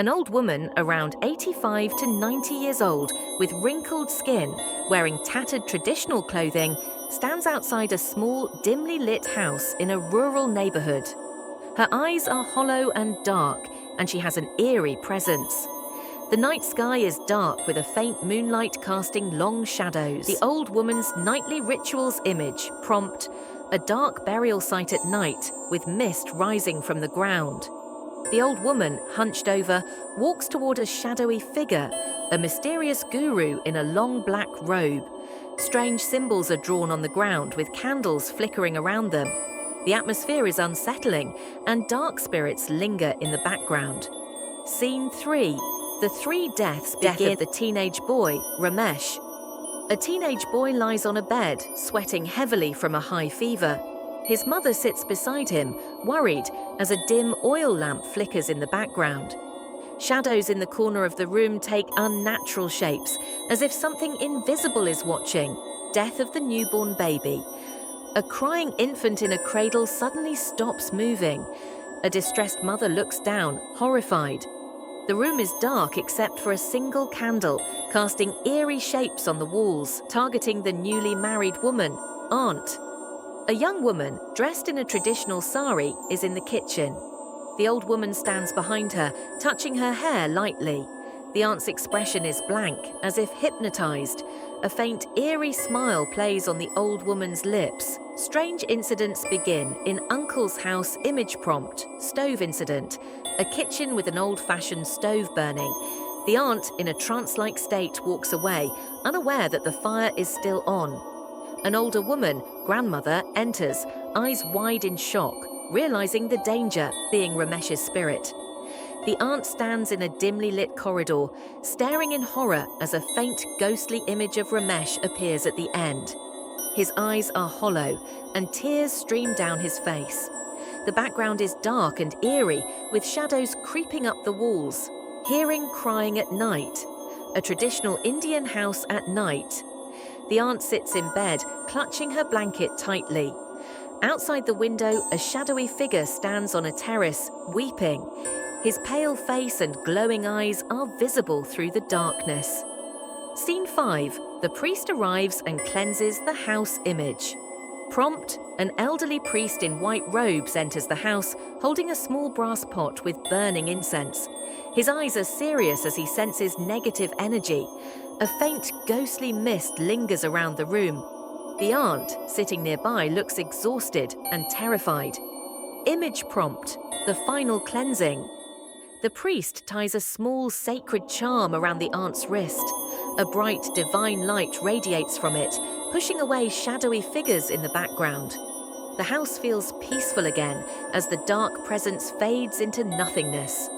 An old woman around 85 to 90 years old with wrinkled skin, wearing tattered traditional clothing, stands outside a small, dimly lit house in a rural neighborhood. Her eyes are hollow and dark, and she has an eerie presence. The night sky is dark with a faint moonlight casting long shadows. The old woman's nightly rituals image prompt a dark burial site at night with mist rising from the ground. The old woman, hunched over, walks toward a shadowy figure, a mysterious guru in a long black robe. Strange symbols are drawn on the ground with candles flickering around them. The atmosphere is unsettling, and dark spirits linger in the background. Scene 3. The three deaths begin. Death of the teenage boy, Ramesh. A teenage boy lies on a bed, sweating heavily from a high fever. His mother sits beside him, worried, as a dim oil lamp flickers in the background. Shadows in the corner of the room take unnatural shapes, as if something invisible is watching. Death of the newborn baby. A crying infant in a cradle suddenly stops moving. A distressed mother looks down, horrified. The room is dark except for a single candle, casting eerie shapes on the walls, targeting the newly married woman, Aunt. A young woman, dressed in a traditional sari, is in the kitchen. The old woman stands behind her, touching her hair lightly. The aunt's expression is blank, as if hypnotized. A faint, eerie smile plays on the old woman's lips. Strange incidents begin in Uncle's house. Image prompt, stove incident. A kitchen with an old-fashioned stove burning. The aunt, in a trance-like state, walks away, unaware that the fire is still on. An older woman, grandmother, enters, eyes wide in shock, realizing the danger, being Ramesh's spirit. The aunt stands in a dimly lit corridor, staring in horror as a faint, ghostly image of Ramesh appears at the end. His eyes are hollow, and tears stream down his face. The background is dark and eerie, with shadows creeping up the walls. Hearing crying at night. A traditional Indian house at night. The aunt sits in bed, clutching her blanket tightly. Outside the window, a shadowy figure stands on a terrace, weeping. His pale face and glowing eyes are visible through the darkness. Scene 5. The priest arrives and cleanses the house image. Prompt, an elderly priest in white robes enters the house, holding a small brass pot with burning incense. His eyes are serious as he senses negative energy. A faint, ghostly mist lingers around the room. The aunt, sitting nearby, looks exhausted and terrified. Image prompt, the final cleansing. The priest ties a small sacred charm around the aunt's wrist. A bright, divine light radiates from it, pushing away shadowy figures in the background. The house feels peaceful again as the dark presence fades into nothingness.